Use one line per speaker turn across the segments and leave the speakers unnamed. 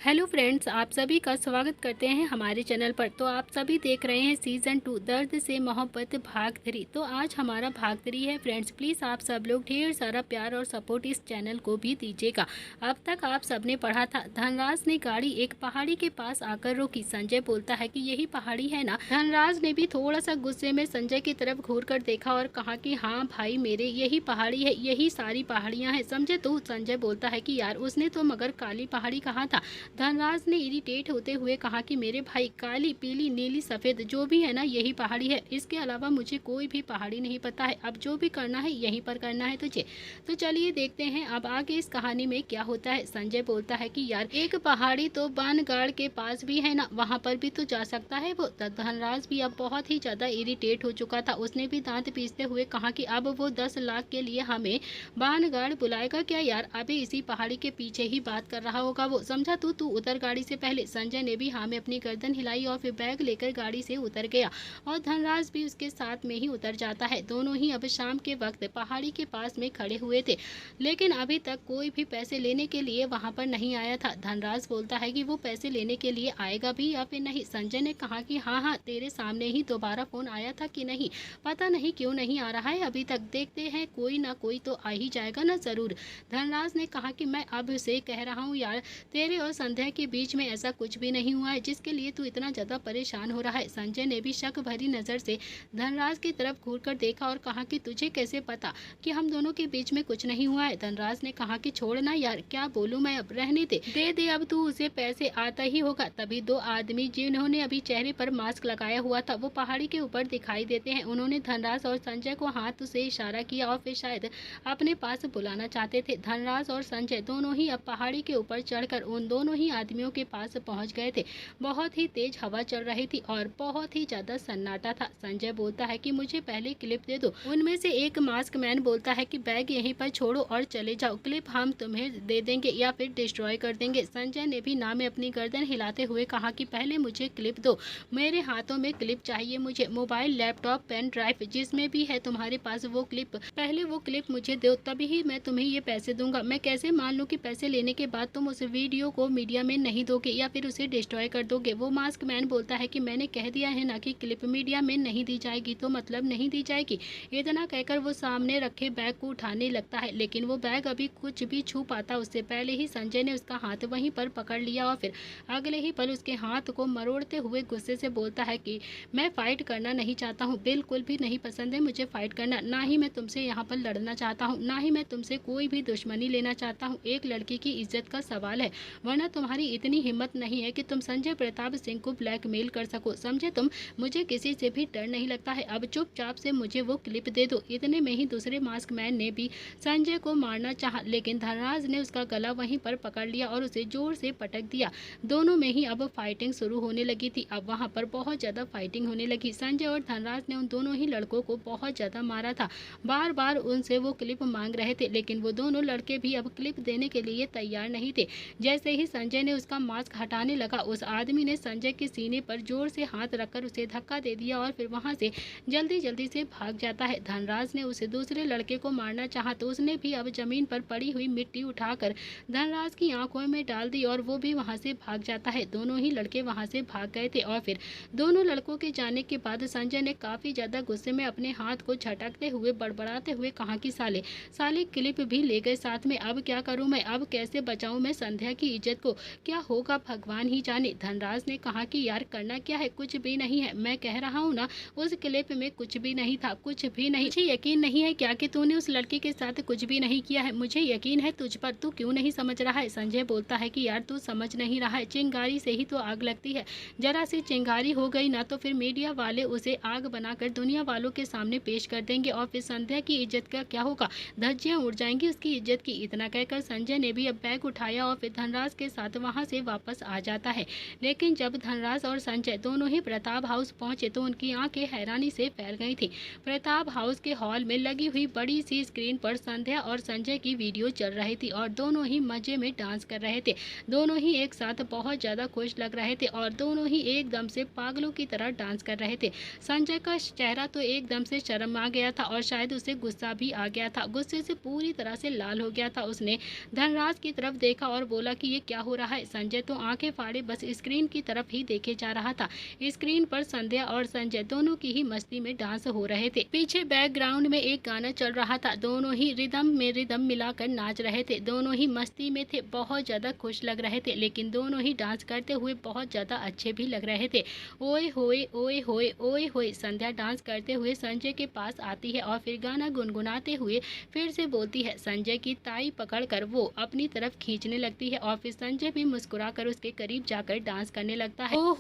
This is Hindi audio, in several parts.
हेलो फ्रेंड्स, आप सभी का स्वागत करते हैं हमारे चैनल पर। तो आप सभी देख रहे हैं सीज़न 2 दर्द से मोहब्बत भाग 3। तो आज हमारा भाग 3 है फ्रेंड्स। प्लीज़ आप सब लोग ढेर सारा प्यार और सपोर्ट इस चैनल को भी दीजिएगा। अब तक आप सबने पढ़ा था, धनराज ने गाड़ी एक पहाड़ी के पास आकर रोकी। संजय बोलता है कि यही पहाड़ी है ना। धनराज ने भी थोड़ा सा गुस्से में संजय की तरफ घूर कर देखा और कहा कि हाँ भाई मेरे, यही पहाड़ी है, यही सारी पहाड़ियाँ हैं, समझे तू। संजय बोलता है कि यार उसने तो मगर काली पहाड़ी कहा था। धनराज ने इरिटेट होते हुए कहा कि मेरे भाई, काली पीली नीली सफ़ेद जो भी है ना, यही पहाड़ी है। इसके अलावा मुझे कोई भी पहाड़ी नहीं पता है। अब जो भी करना है यहीं पर करना है तुझे। तो चलिए देखते हैं अब आगे इस कहानी में क्या होता है। संजय बोलता है कि यार एक पहाड़ी तो बानगढ़ के पास भी है ना, वहाँ पर भी तो जा सकता है वो। धनराज भी अब बहुत ही ज़्यादा इरिटेट हो चुका था। उसने भी दांत पीसते हुए कहा कि अब वो 10 लाख के लिए हमें बानगढ़ बुलाएगा क्या यार। अभी इसी पहाड़ी के पीछे ही बात कर रहा होगा वो, समझा तू उतर गाड़ी से पहले। संजय ने भी हाँ में अपनी गर्दन हिलाई और फिर बैग लेकर गाड़ी से उतर गया और धनराज भी उसके साथ में ही उतर जाता है। दोनों ही अब शाम के वक्त पहाड़ी के पास में खड़े हुए थे, लेकिन अभी तक कोई भी पैसे लेने के लिए वहां पर नहीं आया था। धनराज बोलता है कि वो पैसे लेने के लिए आएगा भी या फिर नहीं। संजय ने कहा कि हाँ हाँ, तेरे सामने ही दोबारा फोन आया था कि नहीं, पता नहीं क्यों नहीं आ रहा है अभी तक। देखते हैं, कोई ना कोई तो आ ही जाएगा ना जरूर। धनराज ने कहा कि मैं अब उसे कह रहा हूँ यार, तेरे और संध्या के बीच में ऐसा कुछ भी नहीं हुआ है जिसके लिए तू इतना ज्यादा परेशान हो रहा है। संजय ने भी शक भरी नजर से धनराज की तरफ घूरकर देखा और कहा कि तुझे कैसे पता कि हम दोनों के बीच में कुछ नहीं हुआ है। धनराज ने कहा कि छोड़ना यार, क्या बोलूं मैं, अब रहने दे दे अब तू उसे पैसे आता ही होगा। तभी दो आदमी जिन्होंने अभी चेहरे पर मास्क लगाया हुआ था वो पहाड़ी के ऊपर दिखाई देते हैं। उन्होंने धनराज और संजय को हाथ से इशारा किया और फिर शायद अपने पास बुलाना चाहते थे। धनराज और संजय दोनों ही अब पहाड़ी के ऊपर चढ़कर उन दोनों ही आदमियों के पास पहुंच गए थे। बहुत ही तेज हवा चल रही थी और बहुत ही ज्यादा सन्नाटा था। संजय बोलता है कि मुझे पहले क्लिप दे दो। उनमें से एक मास्क मैन बोलता है कि बैग यहीं पर छोड़ो और चले जाओ, क्लिप हम तुम्हें दे देंगे या फिर डिस्ट्रॉय कर देंगे। संजय ने भी ना में अपनी गर्दन हिलाते हुए कहा कि पहले मुझे क्लिप दो, मेरे हाथों में क्लिप चाहिए मुझे, मोबाइल लैपटॉप पेन ड्राइव जिसमें भी है तुम्हारे पास वो क्लिप, पहले वो क्लिप मुझे दो, तभी ही मैं तुम्हें ये पैसे दूंगा। मैं कैसे मान लूं कि पैसे लेने के बाद तुम उस वीडियो को मीडिया में नहीं दोगे या फिर उसे डिस्ट्रॉय कर दोगे। वो मास्क मैन बोलता है कि मैंने कह दिया है ना कि क्लिप मीडिया में नहीं दी जाएगी तो मतलब नहीं दी जाएगी। इतना कहकर वो सामने रखे बैग को उठाने लगता है, लेकिन वो बैग अभी कुछ भी छू पाता उससे पहले ही संजय ने उसका हाथ वहीं पर पकड़ लिया और फिर अगले ही पल उसके हाथ को मरोड़ते हुए गुस्से से बोलता है कि मैं फाइट करना नहीं चाहता हूँ, बिल्कुल भी नहीं पसंद है मुझे फाइट करना, ना ही मैं तुमसे यहाँ पर लड़ना चाहता हूँ, ना ही मैं तुमसे कोई भी दुश्मनी लेना चाहता हूँ। एक लड़की की इज्जत का सवाल है, वरना तुम्हारी इतनी हिम्मत नहीं है कि तुम संजय प्रताप सिंह को ब्लैकमेल कर सको, समझे तुम। मुझे किसी से भी डर नहीं लगता है, अब चुपचाप से मुझे वो क्लिप दे दो। इतने में ही दूसरे मास्क मैन ने भी संजय को मारना चाहा, लेकिन धनराज ने उसका गला वहीं पर पकड़ लिया और उसे जोर से पटक दिया। दोनों में ही अब फाइटिंग शुरू होने लगी थी। अब वहां पर बहुत ज्यादा फाइटिंग होने लगी। संजय और धनराज ने उन दोनों ही लड़कों को बहुत ज्यादा मारा था। बार बार उनसे वो क्लिप मांग रहे थे, लेकिन वो दोनों लड़के भी अब क्लिप देने के लिए तैयार नहीं थे। जैसे ही संजय ने उसका मास्क हटाने लगा, उस आदमी ने संजय के सीने पर जोर से हाथ रखकर उसे धक्का दे दिया और फिर वहां से जल्दी जल्दी से भाग जाता है। धनराज ने उसे दूसरे लड़के को मारना चाहा तो उसने भी अब जमीन पर पड़ी हुई मिट्टी उठाकर धनराज की आंखों में डाल दी और वो भी वहां से भाग जाता है। दोनों ही लड़के वहां से भाग गए थे और फिर दोनों लड़कों के जाने के बाद संजय ने काफी ज्यादा गुस्से में अपने हाथ को झटकते हुए बड़बड़ाते हुए कहा कि साले साले क्लिप भी ले गए साथ में, अब क्या करूं मैं, अब कैसे बचाऊं मैं संध्या की इज्जत को, क्या होगा भगवान ही जाने। धनराज ने कहा कि यार करना क्या है, कुछ भी नहीं है, मैं कह रहा हूँ ना उस क्लिप में कुछ भी नहीं था, कुछ भी नहीं। मुझे यकीन नहीं है क्या कि तूने उस लड़की के साथ कुछ भी नहीं किया है, मुझे यकीन है तुझ पर, तू क्यों नहीं समझ रहा है। संजय बोलता है कि यार तू समझ नहीं रहा है, चिंगारी से ही तो आग लगती है, जरा सी चिंगारी हो गई ना तो फिर मीडिया वाले उसे आग बनाकर दुनिया वालों के सामने पेश कर देंगे और फिर संध्या की इज्जत का क्या होगा, धज्जियां उड़ जाएंगी उसकी इज्जत की। इतना कहकर संजय ने भी अब बैग उठाया और फिर धनराज के साथ वहां से वापस आ जाता है। लेकिन जब धनराज और संजय दोनों ही प्रताप हाउस पहुंचे तो उनकी आंखें हैरानी से फैल गई थी। प्रताप हाउस के हॉल में लगी हुई बड़ी सी स्क्रीन पर संध्या और संजय की वीडियो चल रही थी और दोनों ही मजे में डांस कर रहे थे। दोनों ही एक साथ बहुत ज्यादा खुश लग रहे थे और दोनों ही एकदम से पागलों की तरह डांस कर रहे थे। संजय का चेहरा तो एकदम से शर्म आ गया था और शायद उसे गुस्सा भी आ गया था, गुस्से से पूरी तरह से लाल हो गया था। उसने धनराज की तरफ देखा और बोला कि ये क्या हो रहा है। संजय तो आंखें फाड़े बस स्क्रीन की तरफ ही देखे जा रहा था। स्क्रीन पर संध्या और संजय दोनों की ही मस्ती में डांस हो रहे थे। पीछे बैकग्राउंड में एक गाना चल रहा था। दोनों ही रिदम में रिदम मिलाकर नाच रहे थे। दोनों ही मस्ती में थे, बहुत ज्यादा खुश लग रहे थे, लेकिन दोनों ही डांस करते हुए बहुत ज्यादा अच्छे भी लग रहे थे। ओए होए ओए होए ओए होए। संध्या डांस करते हुए संजय के पास आती है और फिर गाना गुनगुनाते हुए फिर से बोलती है। संजय की टाई पकड़कर वो अपनी तरफ खींचने लगती है और फिर संजय भी मुस्कुराकर उसके करीब जाकर डांस करने लगता है। ओ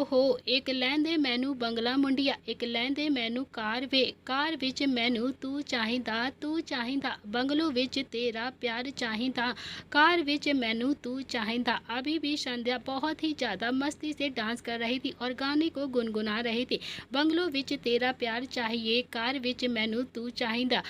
हो एक लैंदे मैनू बंगला मुंडिया, एक लैंदे मैनू कार विच मैनू तू चाहिदा बंगलो विच तेरा प्यार चाहिदा, कार विच मैनू तू चाहिदा। अभी भी संध्या बहुत ही ज्यादा मस्ती से डांस कर रही थी और गाने को गुनगुना रही थी। बंगलो विच तेरा प्यार चाहिए, कार विच मैनू तू चाहिदा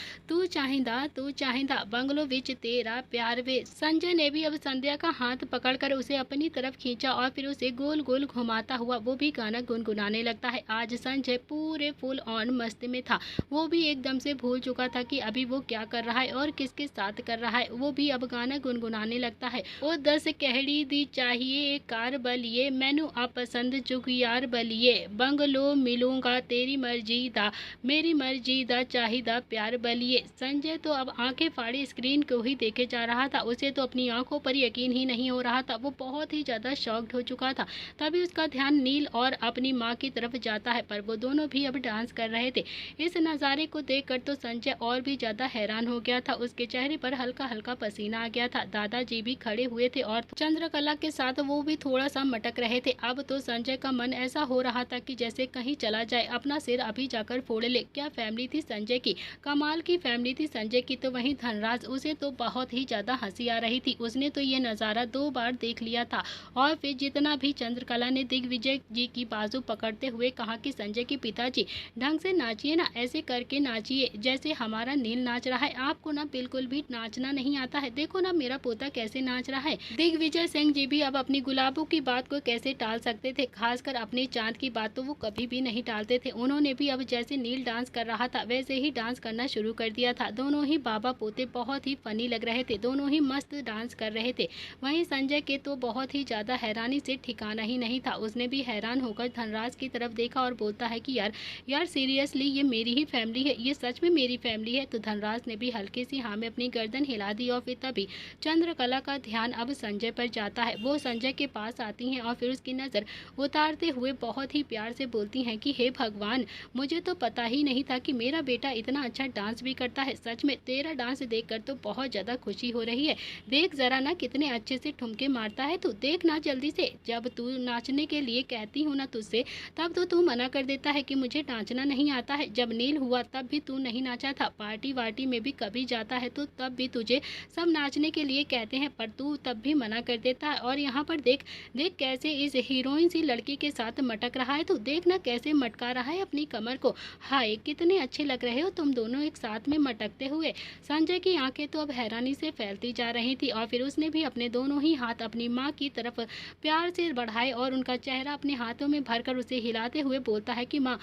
बंगलो विच तेरा प्यार वे। संजय ने भी अब संध्या का हाथ पकड़कर उसे अपनी तरफ खींचा और फिर उसे गोल गोल घुमाता हुआ वो भी गाना गुनगुनाने लगता है। आज संजय पूरे फुल ऑन मस्ती में था। वो भी एकदम से भूल चुका था कि अभी वो क्या कर रहा है और किसके साथ कर रहा है। वो भी अब गाना गुनगुनाने लगता है। ओ 10 कहड़ी दी चाहिए कार बलिए, मैनू आ पसंद जुगियार बलिए, बंगलो मिलूंगा तेरी मर्जी दा, मेरी मर्जी दा चाहिदा प्यार बलिए। संजय तो अब आंखें फाड़ी स्क्रीन को ही देखे जा रहा था। उसे तो अपनी आंखों पर यकीन ही नहीं हो रहा था। वो बहुत ही ज्यादा शॉक्ड हो चुका था। तभी उसका ध्यान नील और अपनी माँ की तरफ जाता है, पर वो दोनों भी अब डांस कर रहे थे। इस नज़ारे को देखकर तो संजय और भी ज्यादा हैरान हो गया था। उसके चेहरे पर हल्का हल्का पसीना आ गया था। दादाजी भी खड़े हुए थे और चंद्रकला के साथ वो भी थोड़ा सा मटक रहे थे। अब तो संजय का मन ऐसा हो रहा था कि जैसे कहीं चला जाए, अपना सिर अभी जाकर फोड़ ले। क्या फैमिली थी संजय की, कमाल की फैमिली थी संजय की। तो वहीं धनराज, उसे तो बहुत ही ज्यादा हंसी आ रही थी। उसने तो ये नज़ारा 2 बार देख लिया था। और फिर जितना भी चंद्रकला ने दिग्विजय जी की बाजू पकड़ते हुए कहा कि संजय के पिताजी ढंग से नाचिए ना, ऐसे करके नाचिए जैसे हमारा नील नाच रहा है। आपको ना बिल्कुल भी नाचना नहीं आता है। देखो ना मेरा पोता कैसे नाच रहा है। दिग्विजय सिंह जी भी अब अपनी गुलाबों की बात को कैसे टाल सकते थे, खासकर अपने चांद की बात तो वो कभी भी नहीं टालते थे। उन्होंने भी अब जैसे नील डांस कर रहा था वैसे ही डांस करना शुरू कर दिया था। दोनों ही बाबा पोते बहुत ही फनी लग रहे थे। दोनों ही मस्त डांस कर रहे थे। वहीं संजय के तो बहुत ही ज्यादा हैरानी से ठिकाना ही नहीं था। उसने भी हैरान होकर धनराज की तरफ देखा और बोलता है कि यार सीरियसली ये मेरी ही फैमिली है, ये सच में मेरी फैमिली है। तो धनराज ने भी हल्की सी हाँ में अपनी गर्दन हिला दी और फिर तभी चंद्रकला का ध्यान अब संजय पर जाता है। वो संजय के पास आती हैं और फिर उसकी नज़र उतारते हुए बहुत ही प्यार से बोलती हैं कि हे भगवान, मुझे तो पता ही नहीं था कि मेरा बेटा इतना अच्छा डांस भी करता है। सच में तेरा डांस देखकर तो बहुत ज़्यादा खुशी हो रही है। देख जरा ना कितने अच्छे से ठुमके मारता है तू, देख ना जल्दी से। जब तू नाचने के लिए कहती हूँ ना तुझसे, तब तो तू मना कर देता है कि मुझे नाचना नहीं आता है। जब नील हुआ तब भी तू नहीं नाचा था। पार्टी वार्टी में भी कभी जाता है तो तब भी तुझे सब नाचने के लिए कहते हैं, पर तू तब भी मना कर देता है। और यहाँ पर देख कैसे इस हीरोइन सी लड़की के साथ मटक रहा है। तू देख ना कैसे मटका रहा है अपनी कमर को। हाय कितने अच्छे लग रहे हो तुम दोनों एक साथ में मटकते हुए। संजय की आंखें तो अब हैरानी से फैलती जा रही थी और फिर उसने भी अपने दोनों ही हाथ अपनी माँ की तरफ प्यार से बढ़ाए और उनका चेहरा अपने हाथों में भरकर उसे हिलाते हुए बोलता है कि माँ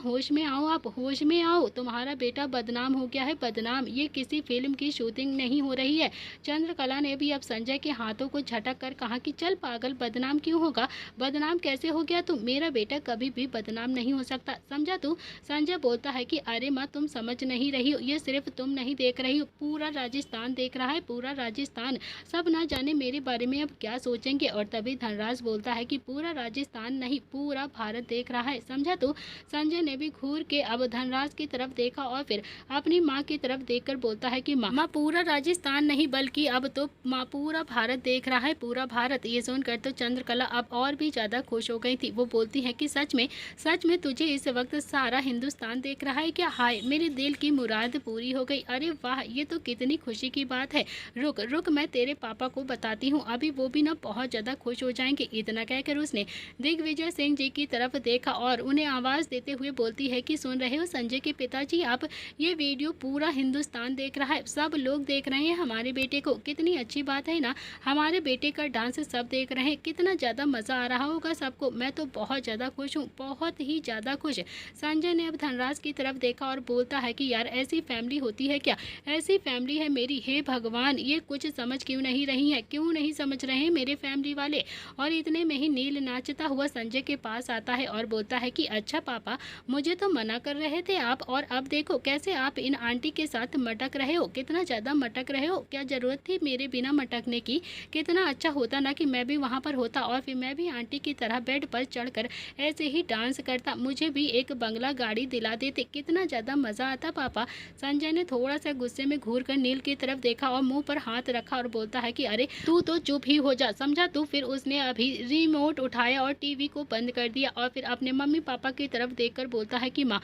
होश में आओ, आप होश में आओ, तुम्हारा बेटा बदनाम हो गया है, बदनाम। ये किसी फिल्म की शूटिंग नहीं हो रही है। चंद्रकला ने भी अब संजय के हाथों को झटक कर कहा कि चल पागल, बदनाम क्यों होगा, बदनाम कैसे हो गया तू, मेरा बेटा कभी भी बदनाम नहीं हो सकता, समझा तू। संजय बोलता है कि अरे माँ तुम समझ नहीं रही हो, ये सिर्फ तुम नहीं देख रही हो, पूरा राजस्थान देख रहा है, पूरा राजस्थान। सब ना जाने मेरे बारे में अब क्या सोचेंगे। और तभी धनराज बोलता है कि पूरा राजस्थान नहीं, पूरा भारत देख रहा है, समझा तू। संजय ने भी घूर के अब धनराज की तरफ देखा और फिर अपनी माँ की तरफ देखकर बोलता है कि माँ पूरा राजस्थान नहीं बल्कि अब तो माँ पूरा भारत देख रहा है, पूरा भारत। ये सुनकर तो चंद्रकला अब और भी ज्यादा खुश हो गई थी। वो बोलती है कि सच में तुझे इस वक्त सारा हिंदुस्तान देख रहा है क्या। हाय मेरे दिल की मुराद पूरी हो गई। अरे वाह, ये तो कितनी खुशी की बात है। रुक मैं तेरे पापा को बताती हूँ, अभी वो भी ना बहुत ज्यादा खुश हो जाएंगे। इतना कहकर उसने दिग्विजय सिंह जी की तरफ देखा और उन्हें आवाज देते हुए बोलती है कि सुन रहे हो संजय के पिताजी, आप ये वीडियो पूरा हिंदुस्तान देख रहा है, सब लोग देख रहे हैं हमारे बेटे को। कितनी अच्छी बात है ना, हमारे बेटे का डांस सब देख रहे हैं, कितना ज़्यादा मज़ा आ रहा होगा सबको। मैं तो बहुत ज़्यादा खुश हूँ, बहुत ही ज़्यादा खुश। संजय ने अब धनराज की तरफ देखा और बोलता है कि यार ऐसी फैमिली होती है क्या, ऐसी फैमिली है मेरी। हे भगवान, ये कुछ समझ क्यों नहीं रही है, क्यों नहीं समझ रहे हैं मेरे फैमिली वाले। और इतने में ही नील नाचता हुआ संजय के पास आता है और बोलता है कि अच्छा पापा, मुझे तो मना कर रहे थे आप, और अब देखो कैसे आप इन आंटी के साथ मटक रहे हो, कितना ज़्यादा मटक रहे हो। क्या ज़रूरत थी मेरे बिना मटकने की? कितना अच्छा होता ना कि मैं भी वहाँ पर होता और फिर मैं भी आंटी की तरह बेड पर चढ़कर ऐसे ही डांस करता, मुझे भी एक बंगला गाड़ी दिला देते, कितना ज़्यादा मज़ा आता पापा। संजय ने थोड़ा सा गुस्से में घूर कर नील की तरफ देखा और मुंह पर हाथ रखा और बोलता है कि अरे तू तो चुप ही हो जा, समझा तू। फिर उसने अभी रिमोट उठाया और टीवी को बंद कर दिया और फिर अपने मम्मी पापा की तरफ देखकर बोलता है कि माँ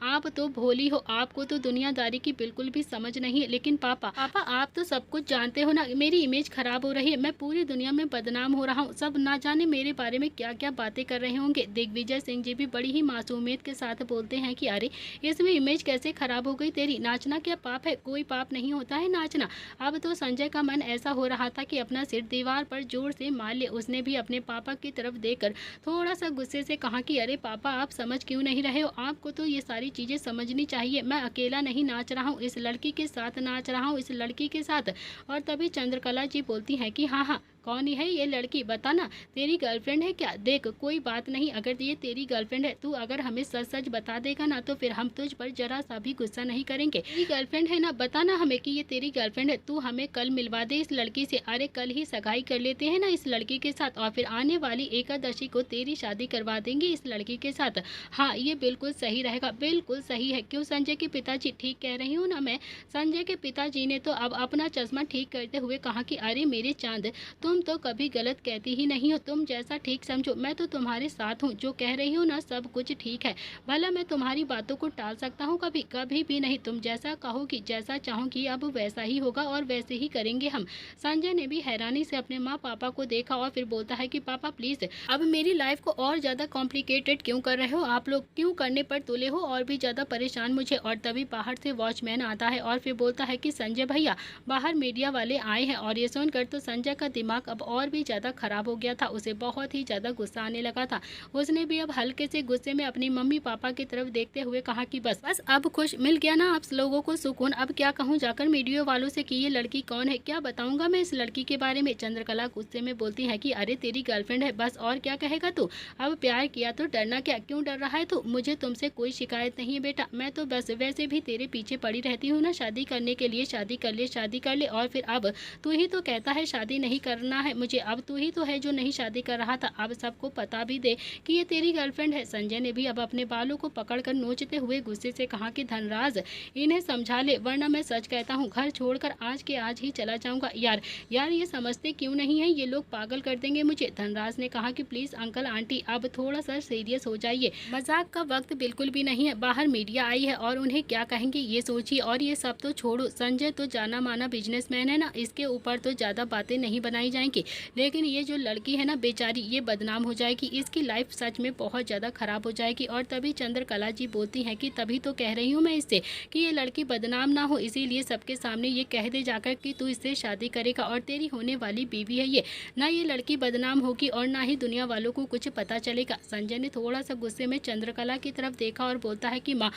आप तो भोली हो, आपको तो दुनियादारी की बिल्कुल भी समझ नहीं है। लेकिन पापा आप तो सब कुछ जानते हो ना, मेरी इमेज खराब हो रही है, मैं पूरी दुनिया में बदनाम हो रहा हूँ, सब ना जाने मेरे बारे में क्या क्या बातें कर रहे होंगे। दिग्विजय सिंह जी भी बड़ी ही मासूमियत के साथ बोलते हैं कि अरे इसमें इमेज कैसे खराब हो गई तेरी, नाचना क्या पाप है? कोई पाप नहीं होता है नाचना। अब तो संजय का मन ऐसा हो रहा था कि अपना सिर दीवार पर जोर से मार ले। उसने भी अपने पापा की तरफ देखकर थोड़ा सा गुस्से से कहा कि अरे पापा आप समझ क्यों नहीं रहे हो, आपको तो ये सारी चीज़ें समझनी चाहिए। मैं अकेला नहीं नाच रहा हूँ, इस लड़की के साथ नाच रहा हूँ, इस लड़की के साथ। और तभी चंद्रकला जी बोलती हैं कि हाँ, कौन है ये लड़की, बता ना, तेरी गर्लफ्रेंड है क्या? देख कोई बात नहीं, अगर ये तेरी गर्लफ्रेंड है, तू अगर हमें सच सच बता देगा ना तो फिर हम तुझ पर जरा सा भी गुस्सा नहीं करेंगे। तेरी गर्लफ्रेंड है ना, बता ना हमें कि ये तेरी गर्लफ्रेंड है। तू हमें कल मिलवा दे इस लड़की से। अरे कल ही सगाई कर लेते हैं ना इस लड़की के साथ और फिर आने वाली एकादशी को तेरी शादी करवा देंगे इस लड़की के साथ। हाँ ये बिल्कुल सही रहेगा, बिल्कुल सही है। क्यों संजय के पिताजी, ठीक कह रही हूँ ना मैं? संजय के पिताजी ने तो अब अपना चश्मा ठीक करते हुए कहा कि अरे मेरे चांद, तुम तो कभी गलत कहती ही नहीं हो, तुम जैसा ठीक समझो, मैं तो तुम्हारे साथ हूँ, जो कह रही हूँ ना सब कुछ ठीक है। भला मैं तुम्हारी बातों को टाल सकता हूँ? कभी कभी भी नहीं। तुम जैसा कहोगी, जैसा चाहोगी अब वैसा ही होगा और वैसे ही करेंगे हम। संजय ने भी हैरानी से अपने माँ पापा को देखा और फिर बोलता है कि पापा प्लीज अब मेरी लाइफ को और ज्यादा कॉम्प्लिकेटेड क्यों कर रहे हो आप लोग, क्यों करने पर तुले हो और भी ज्यादा परेशान मुझे। और तभी बाहर से वॉचमैन आता है और फिर बोलता है कि संजय भैया बाहर मीडिया वाले आए हैं। और ये सुनकर तो संजय का दिमाग अब और भी ज़्यादा खराब हो गया था, उसे बहुत ही ज़्यादा गुस्सा आने लगा था। उसने भी अब हल्के से गुस्से में अपनी मम्मी पापा की तरफ देखते हुए कहा कि बस अब खुश मिल गया ना आप लोगों को सुकून, अब क्या कहूँ जाकर मीडिया वालों से कि ये लड़की कौन है, क्या बताऊंगा मैं इस लड़की के बारे में। चंद्रकला गुस्से में बोलती है कि अरे तेरी गर्लफ्रेंड है, बस और क्या कहेगा तू, अब प्यार किया तो डरना क्या, क्यों डर रहा है तू? मुझे तुमसे कोई शिकायत नहीं है बेटा, मैं तो बस वैसे भी तेरे पीछे पड़ी रहती हूँ ना, शादी करने के लिए, शादी कर ले शादी कर ले। और फिर अब तू ही तो कहता है शादी नहीं करना है मुझे, अब तू ही तो है जो नहीं शादी कर रहा था, अब सबको पता भी दे कि ये तेरी गर्लफ्रेंड है। संजय ने भी अब अपने बालों को पकड़कर नोचते हुए गुस्से से कहा कि धनराज इन्हें समझा ले, वरना मैं सच कहता हूँ घर छोड़कर आज के आज ही चला जाऊंगा। यार ये समझते क्यों नहीं है, ये लोग पागल कर देंगे मुझे। धनराज ने कहा कि प्लीज अंकल आंटी अब थोड़ा सा सीरियस हो जाइए, मजाक का वक्त बिल्कुल भी नहीं है, बाहर मीडिया आई है और उन्हें क्या कहेंगे ये सोचिए। और ये सब तो छोड़ो, संजय तो जाना माना बिजनेसमैन है ना, इसके ऊपर तो ज़्यादा बातें नहीं बनाई जाएंगी, लेकिन ये जो लड़की है ना बेचारी, ये बदनाम हो जाएगी, इसकी लाइफ सच में बहुत ज़्यादा खराब हो जाएगी। और तभी चंद्रकला जी बोलती हैं कि तभी तो कह रही हूँ मैं इससे कि ये लड़की बदनाम ना हो, इसीलिए सबके सामने ये कह दे जाकर कि तू इससे शादी करेगा और तेरी होने वाली बीवी है ये, ना ये लड़की बदनाम होगी और ना ही दुनिया वालों को कुछ पता चलेगा। संजय ने थोड़ा सा गुस्से में चंद्रकला की तरफ देखा और बोलता है कि माँ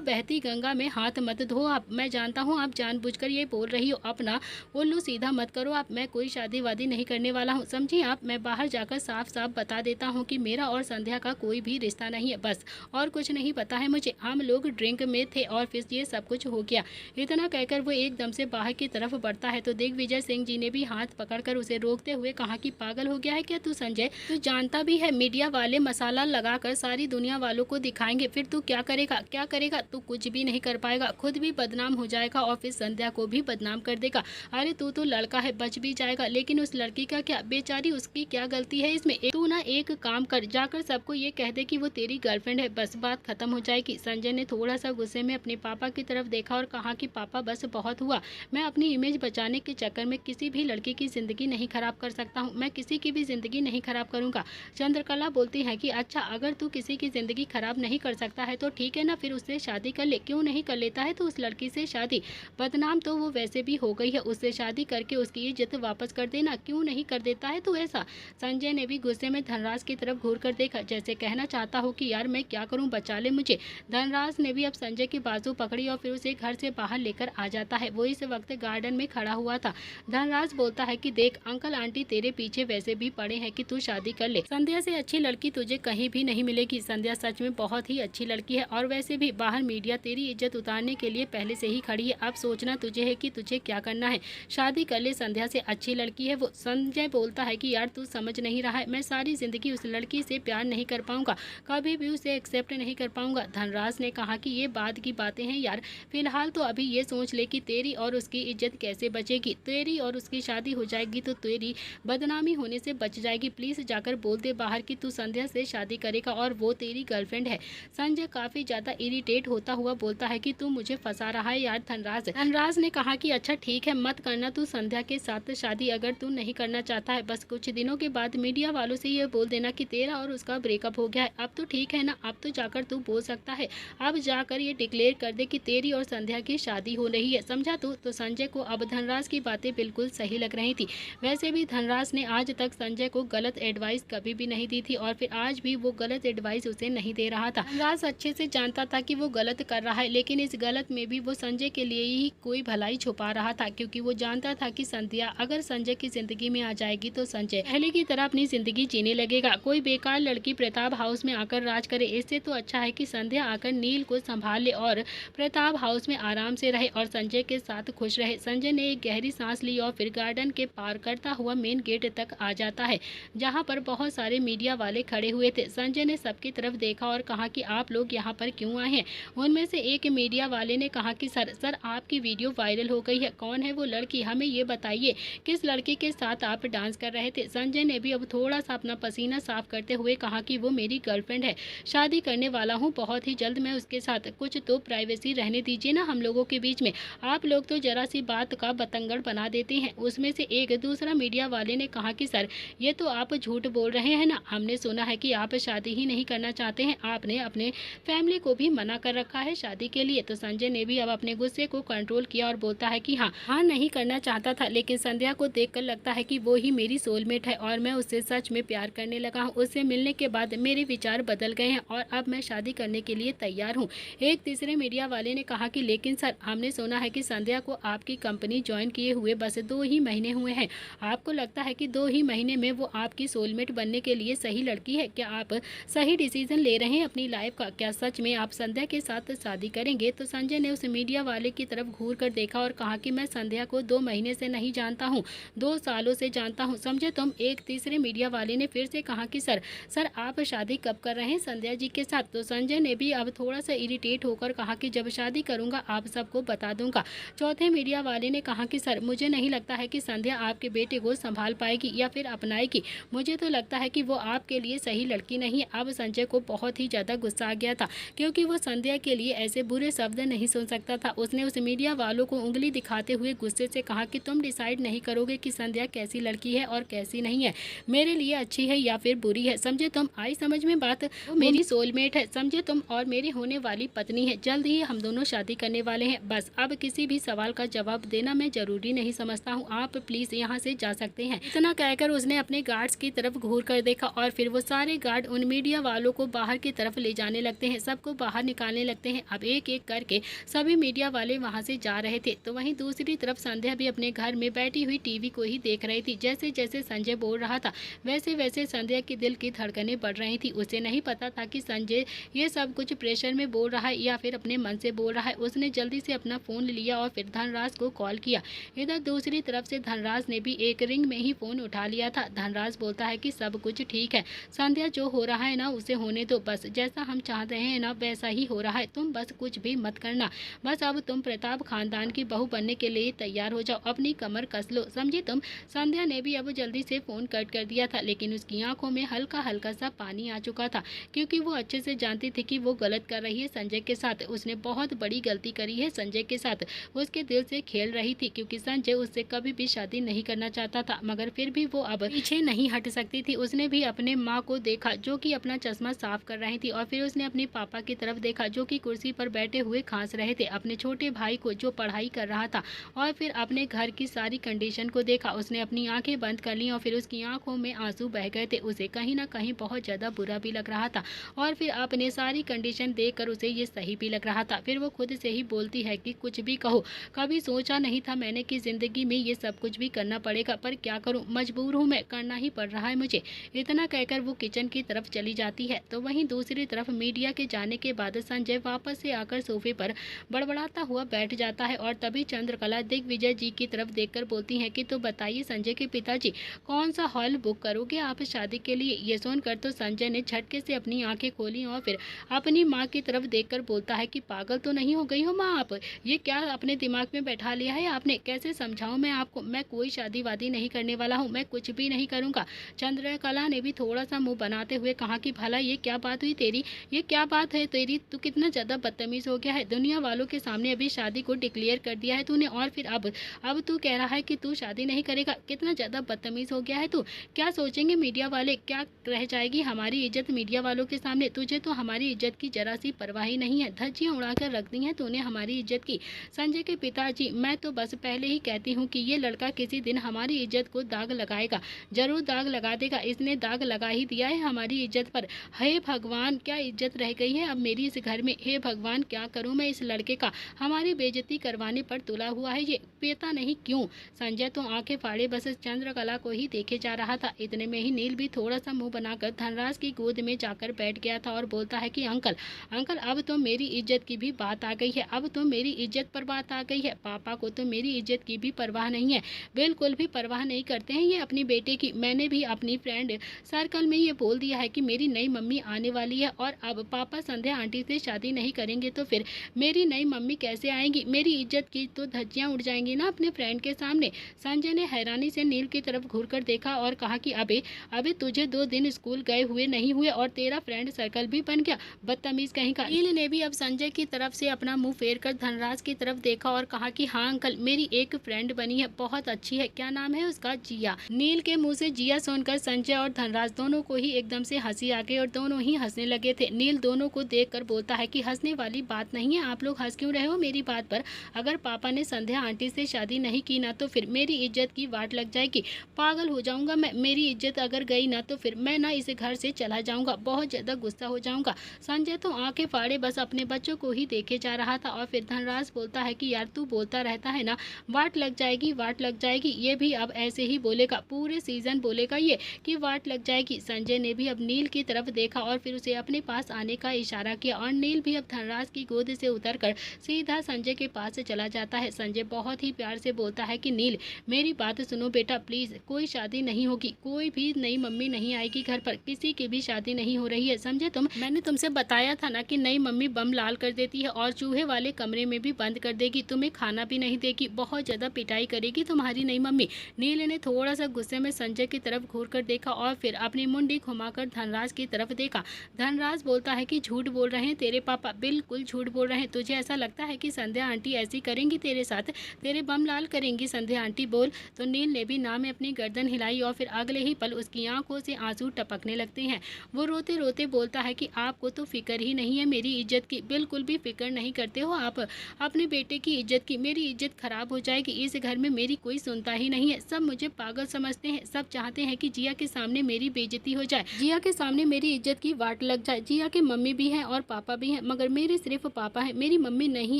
बहती गंगा में हाथ मत धो आप, मैं जानता हूँ आप जानबूझकर ये बोल रही हो, अपना उल्लू सीधा मत करो आप, मैं कोई शादी वादी नहीं करने वाला हूँ, समझी आप। मैं बाहर जाकर साफ साफ बता देता हूँ कि मेरा और संध्या का कोई भी रिश्ता नहीं है, बस और कुछ नहीं पता है मुझे, हम लोग ड्रिंक में थे और फिर ये सब कुछ हो गया। इतना कहकर वो एकदम से बाहर की तरफ बढ़ता है तो दिग्विजय सिंह जी ने भी हाथ पकड़कर उसे रोकते हुए कहा कि पागल हो गया है क्या तू संजय, तू जानता भी है मीडिया वाले मसाला लगाकर सारी दुनिया वालों को दिखाएंगे, फिर तू क्या करेगा, क्या करेगा? तू कुछ भी नहीं कर पाएगा, खुद भी बदनाम हो जाएगा और फिर संध्या को भी बदनाम कर देगा। अरे तू तो लड़का है, बच भी जाएगा, लेकिन उस लड़की का क्या, बेचारी उसकी क्या गलती है इसमें? तू ना एक काम कर, जाकर सबको ये कह दे कि वो तेरी गर्लफ्रेंड है, बस बात खत्म हो जाएगी। संजय ने थोड़ा सा गुस्से में अपने पापा की तरफ देखा और कहा कि पापा बस बहुत हुआ, मैं अपनी इमेज बचाने के चक्कर में किसी भी लड़की की जिंदगी नहीं खराब कर सकता हूँ, मैं किसी की भी जिंदगी नहीं खराब करूँगा। चंद्रकला बोलती है कि अच्छा अगर तू किसी की जिंदगी खराब नहीं कर सकता है तो ठीक है ना, फिर उससे शादी कर ले, क्यों नहीं कर लेता है तो उस लड़की से शादी, बदनाम तो वो वैसे भी हो गई है, उससे शादी करके उसकी इज्जत वापस कर देना, क्यों नहीं कर देता है तू ऐसा। संजय ने भी गुस्से में धनराज की तरफ घूर कर देखा, जैसे कहना चाहता हो कि यार मैं क्या करूं, बचा ले मुझे। धनराज ने भी अब संजय की बाजू पकड़ी और फिर उसे घर से बाहर लेकर आ जाता है। वो इस वक्त गार्डन में खड़ा हुआ था। धनराज बोलता है कि देख अंकल आंटी तेरे पीछे वैसे भी पड़े हैं कि तू शादी कर ले। संध्या से अच्छी लड़की तुझे कहीं भी नहीं मिलेगी। संध्या सच में बहुत ही अच्छी लड़की है और वैसे भी बाहर मीडिया तेरी इज्जत उतारने के लिए पहले से ही खड़ी है। अब सोचना तुझे है कि तुझे क्या करना है, शादी कर ले, संध्या से अच्छी लड़की है वो। संजय बोलता है कि यार तू समझ नहीं रहा है, मैं सारी जिंदगी उस लड़की से प्यार नहीं कर पाऊंगा, कभी भी उसे एक्सेप्ट नहीं कर पाऊंगा। धनराज ने कहा कि ये बाद की बातें हैं यार, फिलहाल तो अभी ये सोच ले कि तेरी और उसकी इज्जत कैसे बचेगी। तेरी और उसकी शादी हो जाएगी तो तेरी बदनामी होने से बच जाएगी। प्लीज जाकर बोल दे बाहर कि तू संध्या से शादी करेगा और वो तेरी गर्लफ्रेंड है। संजय काफी ज्यादा इरिटेट होता हुआ बोलता है कि तू मुझे फंसा रहा है यार धनराज। धनराज ने कहा कि अच्छा ठीक है, मत करना तू संध्या के साथ शादी, अगर तू नहीं करना चाहता है। बस कुछ दिनों के बाद मीडिया वालों से ये बोल देना कि तेरा और उसका ब्रेकअप हो गया है। अब तो ठीक है ना, अब तो जाकर तू बोल सकता है, अब जाकर ये डिक्लेयर कर दे कि तेरी और संध्या की शादी हो रही है, समझा तू। तो संजय को अब धनराज की बातें बिल्कुल सही लग रही थी। वैसे भी धनराज ने आज तक संजय को गलत एडवाइस कभी भी नहीं दी थी और फिर आज भी वो गलत एडवाइस उसे नहीं दे रहा था। धनराज अच्छे से जानता था कि वो गलत कर रहा है, लेकिन इस गलत में भी वो संजय के लिए ही कोई भलाई छुपा रहा था, क्योंकि वो जानता था कि संध्या अगर संजय की जिंदगी में आ जाएगी तो संजय पहले की तरह अपनी जिंदगी जीने लगेगा। कोई बेकार लड़की प्रताप हाउस में आकर राज करे, इससे तो अच्छा है कि संध्या आकर नील को संभाल ले और प्रताप हाउस में आराम से रहे और संजय के साथ खुश रहे। संजय ने एक गहरी सांस ली और फिर गार्डन के पार करता हुआ मेन गेट तक आ जाता है, जहाँ पर बहुत सारे मीडिया वाले खड़े हुए थे। संजय ने सबकी तरफ देखा और कहा कि आप लोग यहाँ पर क्यों आए हैं। उनमें से एक मीडिया वाले ने कहा कि सर आपकी वीडियो वायरल हो गई है, कौन है वो लड़की, हमें ये बताइए, किस लड़की के साथ आप डांस कर रहे थे। संजय ने भी अब थोड़ा सा अपना पसीना साफ करते हुए कहा कि वो मेरी गर्लफ्रेंड है, शादी करने वाला हूँ बहुत ही जल्द मैं उसके साथ, कुछ तो प्राइवेसी रहने दीजिए ना हम लोगों के बीच में, आप लोग तो जरा सी बात का बतंगड़ बना देते हैं। उसमें से एक दूसरा मीडिया वाले ने कहा कि सर ये तो आप झूठ बोल रहे हैं ना, हमने सुना है कि आप शादी ही नहीं करना चाहते हैं, आपने अपने फैमिली को भी मना कर रखा है शादी के लिए। तो संजय ने भी अब अपने गुस्से को कंट्रोल किया और बोलता है कि हाँ नहीं करना चाहता था, लेकिन संध्या को देखकर लगता है कि वो ही मेरी सोलमेट है और मैं उससे सच में प्यार करने लगा हूँ। उससे मिलने के बाद मेरे विचार बदल गए हैं और अब मैं शादी करने के लिए तैयार हूँ। एक तीसरे मीडिया वाले ने कहा कि लेकिन सर हमने सुना है कि संध्या को आपकी कंपनी ज्वाइन किए हुए बस 2 ही महीने हुए हैं, आपको लगता है कि 2 ही महीने में वो आपकी सोलमेट बनने के लिए सही लड़की है? क्या आप सही डिसीजन ले रहे हैं अपनी लाइफ का? क्या सच में आप संध्या के साथ शादी करेंगे? तो संजय ने उस मीडिया वाले की तरफ घूर कर देखा और कहा कि मैं संध्या को 2 महीने से नहीं जानता हूँ, 2 सालों से जानता हूँ, समझे तुम। एक तीसरे मीडिया वाले ने फिर से कहा कि सर आप शादी कब कर रहे हैं संध्या जी के साथ? तो संजय ने भी अब थोड़ा सा इरिटेट होकर कहा कि जब शादी करूंगा आप सबको बता दूंगा। चौथे मीडिया वाले ने कहा कि सर मुझे नहीं लगता है कि संध्या आपके बेटे को संभाल पाएगी या फिर अपनाएगी, मुझे तो लगता है कि वो आपके लिए सही लड़की नहीं है। अब संजय को बहुत ही ज़्यादा गुस्सा आ गया था, क्योंकि वो संध्या के लिए ऐसे बुरे शब्द नहीं सुन सकता था। उसने उस मीडिया वालों को उंगली दिखाते हुए गुस्से से कहा कि तुम डिसाइड नहीं करोगे कि संध्या कैसी लड़की है और कैसी नहीं है, मेरे लिए अच्छी है या फिर बुरी है, समझे तुम। आई समझ में बात? वो मेरी सोलमेट है, समझे तुम, और मेरी होने वाली पत्नी है, जल्द ही हम दोनों शादी करने वाले हैं। बस अब किसी भी सवाल का जवाब देना मैं जरूरी नहीं समझता हूँ, आप प्लीज यहाँ से जा सकते हैं। इतना कहकर उसने अपने गार्ड्स की तरफ घूर कर देखा और फिर वो सारे गार्ड उन मीडिया वालों को बाहर की तरफ ले जाने लगते हैं, सबको बाहर निकालने लगते हैं। अब एक एक करके सभी मीडिया वाले वहाँ से जा रहे थे। तो वहीं दूसरी तरफ संध्या भी अपने घर में बैठी हुई टीवी को ही देख रही थी। जैसे जैसे संजय बोल रहा था वैसे वैसे संध्या की दिल की धड़कनें बढ़ रही थी। उसे नहीं पता था कि संजय ये सब कुछ प्रेशर में बोल रहा है या फिर अपने मन से बोल रहा है। उसने जल्दी से अपना फोन लिया और फिर धनराज को कॉल किया। इधर दूसरी तरफ से धनराज ने भी एक रिंग में ही फोन उठा लिया था। धनराज बोलता है कि सब कुछ ठीक है, संध्या जो हो रहा है ना उसे होने दो, बस जैसा हम चाह रहे हैं ना वैसा ही हो रहा है, तुम बस कुछ भी मत करना, बस अब तुम प्रताप खानदान की बहू बनने के लिए तैयार हो जाओ, अपनी कमर कस लो, समझी तुम। संध्या ने भी अब जल्दी से फोन कट कर दिया था, लेकिन उसकी आंखों में हल्का हल्का सा पानी आ चुका था, क्योंकि वो अच्छे से जानती थी कि वो गलत कर रही है संजय के साथ। उसने बहुत बड़ी गलती करी है संजय के साथ, उसके दिल से खेल रही थी, क्योंकि संजय उससे कभी भी शादी नहीं करना चाहता था, मगर फिर भी वो अब पीछे नहीं हट सकती थी। उसने भी अपने माँ को देखा जो कि अपना चश्मा साफ कर रही थी, और फिर उसने अपने पापा की तरफ देखा जो कि कुर्सी पर बैठे हुए खांस रहे थे, अपने छोटे भाई को जो पढ़ाई कर रहा था, और फिर अपने घर की सारी कंडीशन को देखा। उसने अपनी आंखें बंद कर ली और फिर उसकी आंखों में आंसू बह गए थे। उसे कहीं ना कहीं बहुत ज़्यादा बुरा भी लग रहा था और फिर अपने सारी कंडीशन देखकर उसे ये सही भी लग रहा था। फिर वो खुद से ही बोलती है कि कुछ भी कहो, कभी सोचा नहीं था मैंने कि ज़िंदगी में ये सब कुछ भी करना पड़ेगा, पर क्या करूँ, मजबूर हूँ मैं, करना ही पड़ रहा है मुझे। इतना कहकर वो किचन की तरफ चली जाती है। तो वहीं दूसरी तरफ मीडिया के जाने के बाद संजय वापस से आकर सोफे पर बड़बड़ाता हुआ बैठ जाता है और तभी चंद्रकला दिग्विजय जी की तरफ देखकर बोलती हैं कि तो बताइए संजय के पिताजी, कौन सा हॉल बुक करोगे आप शादी के लिए। ये सुनकर तो संजय ने झटके से अपनी आंखें खोली और फिर अपनी माँ की तरफ देखकर बोलता है कि पागल तो नहीं हो गई हो माँ आप, ये क्या अपने दिमाग में बैठा लिया है आपने, कैसे समझाऊं मैं आपको, मैं कोई शादी वादी नहीं करने वाला हूँ, मैं कुछ भी नहीं करूँगा। चंद्रकला ने भी थोड़ा सा मुँह बनाते हुए कहा कि भला ये क्या बात हुई तेरी, ये क्या बात है तेरी, तू कितना ज़्यादा बदतमीज हो गया है, दुनिया वालों के सामने अभी शादी को डिक्लेयर कर दिया है तूने और फिर अब तू कह रहा है कि तू शादी नहीं करेगा, कितना ज़्यादा बदतमीज हो गया है तू। क्या सोचेंगे मीडिया वाले, क्या रह जाएगी हमारी इज्जत मीडिया वालों के सामने, तुझे तो हमारी इज्जत की जरा सी परवाह ही नहीं है, धज्जियां उड़ाकर रख दी हैं तूने हमारी इज्जत की। संजय के पिताजी, मैं तो बस पहले ही कहती हूँ कि ये लड़का किसी दिन हमारी इज्जत को दाग लगाएगा, जरूर दाग लगा देगा, इसने दाग लगा ही दिया है हमारी इज्जत पर। हे भगवान, क्या इज्जत रह गई है अब मेरी इस घर में, हे भगवान क्या करूँ मैं इस लड़के का, हमारी बेइज्जती करवाने पर तुला हुआ है ये, पता नहीं क्यों। संजय तो आंखें फाड़े बस चंद्रकला को ही देखे जा रहा था। इतने में ही नील भी थोड़ा सा मुंह बनाकर धनराज की गोद में जाकर बैठ गया था और बोलता है कि अंकल अंकल, अब तो मेरी इज्जत की भी बात आ गई है, अब तो मेरी इज्जत पर बात आ गई है, पापा को तो मेरी इज्जत की भी परवाह नहीं है, बिल्कुल भी परवाह नहीं करते हैं ये अपनी बेटे की। मैंने भी अपनी फ्रेंड सर्कल में ये बोल दिया है कि मेरी नई मम्मी आने वाली है और अब पापा संध्या आंटी से शादी नहीं करेंगे तो फिर मेरी नई मम्मी कैसे आएंगी, मेरी इज्जत की तो धज्जियां उड़ जाएंगी ना अपने फ्रेंड के सामने। संजय ने हैरानी से नील की तरफ घूरकर देखा और कहा कि अबे अबे तुझे 2 दिन स्कूल गए हुए नहीं हुए और तेरा फ्रेंड सर्कल भी बन गया, बदतमीज कहीं का। नील ने भी अब संजय की तरफ से अपना मुंह फेर कर धनराज की तरफ देखा और कहा कि हाँ अंकल, मेरी एक फ्रेंड बनी है, बहुत अच्छी है, क्या नाम है उसका, जिया। नील के मुंह से जिया सुनकर संजय और धनराज दोनों को ही एकदम से हंसी आ गई और दोनों ही हंसने लगे थे। नील दोनों को देखकर बोलता है कि हंसने वाली बात नहीं है, आप लोग हंस क्यों रहे हो मेरी बात पर, अगर पापा ने संध्या आंटी से शादी नहीं की ना तो फिर मेरी इज्जत की वाट लग जाएगी, पागल हो जाऊंगा मैं, मेरी इज्जत अगर गई ना तो फिर मैं ना इस घर से चला जाऊंगा, बहुत ज्यादा गुस्सा हो जाऊंगा। संजय तो आंखें फाड़े बस अपने बच्चों को ही देखे जा रहा था और फिर धनराज बोलता है कि यार तू बोलता रहता है ना, वाट लग जाएगी वाट लग जाएगी, ये भी अब ऐसे ही बोलेगा, पूरे सीजन बोलेगा ये कि वाट लग जाएगी। संजय ने भी अब नील की तरफ देखा और फिर उसे अपने पास आने का इशारा किया और नील भी अब धनराज की गोद से उतरकर सीधा संजय के पास से चला जाता है। संजय बहुत ही प्यार से बोलता है कि नील मेरी बात सुनो बेटा प्लीज, कोई शादी नहीं होगी, कोई भी नई मम्मी नहीं आएगी घर पर, किसी की भी शादी नहीं हो रही है, समझे तुम, मैंने तुमसे बताया था ना कि नई मम्मी बम लाल कर देती है और चूहे वाले कमरे में भी बंद कर देगी, तुम्हें खाना भी नहीं देगी, बहुत ज्यादा पिटाई करेगी तुम्हारी नई मम्मी। नील ने थोड़ा सा गुस्से में संजय की तरफ घूर कर देखा और फिर अपनी मुंडी घुमाकर धनराज की तरफ देखा। धनराज बोलता है कि झूठ बोल रहे हैं तेरे पापा, बिल्कुल झूठ बोल रहे हैं, तुझे ऐसा लगता है कि संध्या आंटी ऐसी करेंगी तेरे साथ, तेरे बम लाल करेंगी संध्या आंटी, बोल। तो नील ने भी ना में अपनी गर्दन हिलाई और फिर अगले ही पल उसकी आंखों से आंसू टपकने लगते हैं। वो रोते रोते बोलता है कि आपको तो फिक्र ही नहीं है मेरी इज्जत की, बिल्कुल भी फिक्र नहीं करते हो आप अपने बेटे की इज्जत की, मेरी इज्जत खराब हो जाएगी, इस घर में मेरी कोई सुनता ही नहीं है, सब मुझे पागल समझते हैं, सब चाहते हैं कि जिया के सामने मेरी बेइज्जती हो जाए, जिया के सामने मेरी इज्जत की वाट लग जाए, जिया के मम्मी भी है और पापा भी है मगर मेरे सिर्फ पापा है, मेरी मम्मी नहीं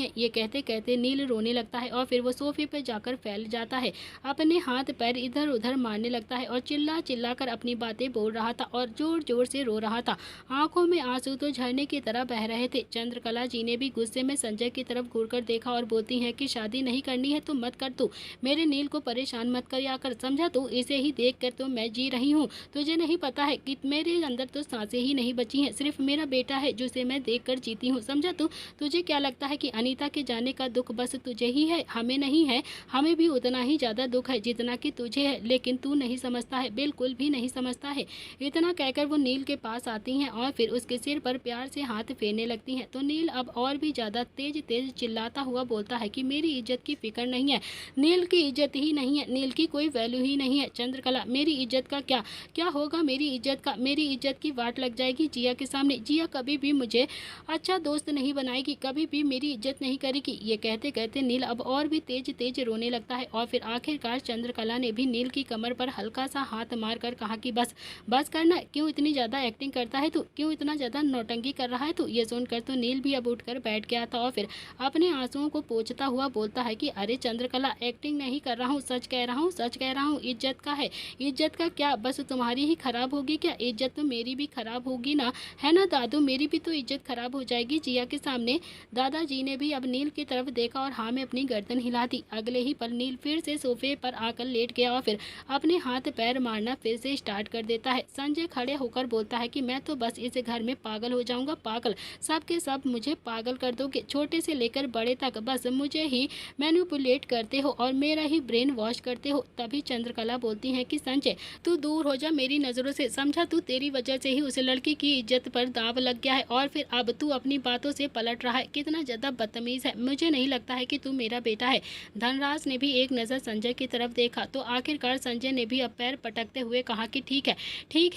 है। ये कहते कहते नील रोने लगता है और फिर वो सोफे पर जाकर फैल जाता है, अपने हाथ पैर इधर उधर मारने लगता है और चिल्ला चिल्ला कर अपनी बातें बोल रहा था और जोर जोर से रो रहा था, आंखों में आंसू तो झरने की तरह बह रहे थे। चंद्रकला जी ने भी गुस्से में संजय की तरफ घूरकर देखा और बोलती हैं कि शादी नहीं करनी है तो मत कर, तू मेरे नील को परेशान मत कर आकर, समझा तू, इसे ही देख कर तो मैं जी रही हूँ, तुझे नहीं पता है कि मेरे अंदर तो सांसें ही नहीं बची हैं, सिर्फ मेरा बेटा है जिसे मैं देख कर जीती हूँ, समझा तू। तुझे क्या लगता है कि अनीता के जाने का दुख बस तुझे ही है, हमें नहीं है, हमें भी उतना ही ज्यादा दुख है जितना कि तुझे है, लेकिन तू नहीं समझता है, बिल्कुल भी नहीं समझता है। इतना कहकर वो नील के पास आती हैं और फिर उसके सिर पर प्यार से हाथ फेरने लगती हैं। तो नील अब और भी ज्यादा तेज तेज चिल्लाता हुआ बोलता है कि मेरी इज्जत की फिक्र नहीं है, नील की इज्जत ही नहीं है, नील की कोई वैल्यू ही नहीं है। चंद्रकला, मेरी इज्जत का क्या क्या होगा, मेरी इज्जत का, मेरी इज्जत की वाट लग जाएगी जिया के सामने, जिया कभी भी मुझे अच्छा दोस्त नहीं बनाएगी, कभी भी मेरी इज्जत नहीं करेगी। ये कहते कहते नील अब और भी तेज तेज रोने लगता है और फिर आखिरकार चंद्रकला ने भी नील की कमर पर हल्का सा हाथ मार कर कहा कि बस बस करना, क्यों इतनी ज़्यादा एक्टिंग करता है तू, क्यों इतना ज़्यादा नौटंकी कर रहा है तू। ये सुनकर तो नील भी अब उठकर बैठ गया था और फिर अपने आंसुओं को पोंछता हुआ बोलता है कि अरे चंद्रकला, एक्टिंग नहीं कर रहा हूँ, सच कह रहा हूँ, सच कह रहा हूँ। इज्जत का है, इज्जत का क्या, बस तुम्हारी ही खराब होगी क्या, इज्जत तो मेरी भी खराब होगी ना, है ना दादू, मेरी भी तो इज्जत खराब हो जाएगी जिया के सामने। दादाजी ने भी अब नील की तरफ देखा और हाँ में अपनी गर्दन हिला दी। अगले ही पल नील फिर से सोफे पर आकर लेट गया और फिर अपने हाथ पैर मारना फिर से स्टार्ट कर देता है। संजय खड़े होकर बोलता है कि मैं तो बस इस घर में पागल हो जाऊंगा, पागल, सब के सब मुझे पागल कर दोगे, छोटे से लेकर बड़े तक बस मुझे ही मैनिपुलेट करते हो और मेरा ही ब्रेन वॉश करते हो। तभी चंद्रकला बोलती है कि संजय तू दूर हो जा मेरी नज़रों से, समझा, तू, तेरी वजह से ही उस लड़की की इज्जत पर दाव लग गया है और फिर अब तू अपनी बातों से पलट रहा है, कितना ज़्यादा बदतमीज़ है, मुझे नहीं लगता है कि तू मेरा बेटा है। धनराज ने भी एक नज़र संजय की तरफ देखा तो आखिरकार संजय ने भी अब पैर पटकते हुए कहा कि ठीक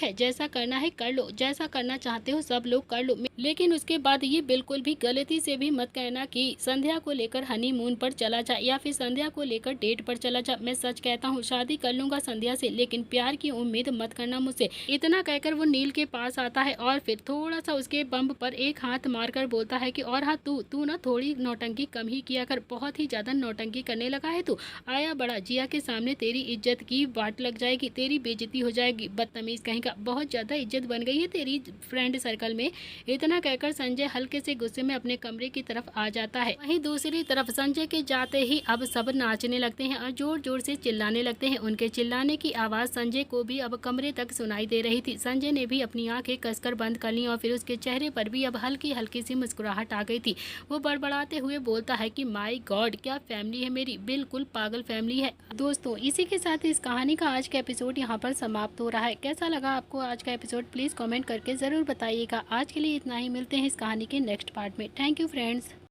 है, जैसा करना है कर लो, जैसा करना चाहते हो सब लोग कर लो, लेकिन उसके बाद ये बिल्कुल भी गलती से भी मत कहना कि संध्या को लेकर हनीमून पर चला जा या फिर संध्या को लेकर डेट पर चला जा। मैं सच कहता हूँ शादी कर लूंगा संध्या से, लेकिन प्यार की उम्मीद मत करना मुझसे। इतना कहकर वो नील के पास आता है और फिर थोड़ा सा उसके बम्ब पर एक हाथ मारकर बोलता है कि और हाँ तू ना थोड़ी नौटंकी कम ही किया कर, बहुत ही ज्यादा नौटंकी करने लगा है तू, आया बड़ा, जिया के सामने तेरी इज्जत की वाट लग जाएगी, तेरी बेइज्जती हो जाएगी, बदतमीज कहीं का, बहुत ज्यादा इज्जत बन गई है तेरी फ्रेंड सर्कल में। इतना कहकर संजय हल्के से गुस्से में अपने कमरे की तरफ आ जाता है। वहीं दूसरी तरफ संजय के जाते ही अब सब नाचने लगते हैं और जोर जोर से चिल्लाने लगते हैं। उनके चिल्लाने की आवाज़ संजय को भी अब कमरे तक सुनाई दे रही थी। संजय ने भी अपनी आंखें कसकर बंद कर ली और फिर उसके चेहरे पर भी अब हल्की हल्की सी मुस्कुराहट आ गई थी। वो बड़बड़ाते हुए बोलता है कि माय गॉड, क्या फैमिली है मेरी, बिल्कुल पागल फैमिली है। दोस्तों इसी के साथ इस कहानी का आज का एपिसोड यहाँ पर समाप्त हो रहा है। कैसा लगा आपको आज का एपिसोड, प्लीज़ कमेंट करके ज़रूर बताइएगा। आज के लिए इतना ही, मिलते हैं इस कहानी के नेक्स्ट पार्ट में। Thank you friends.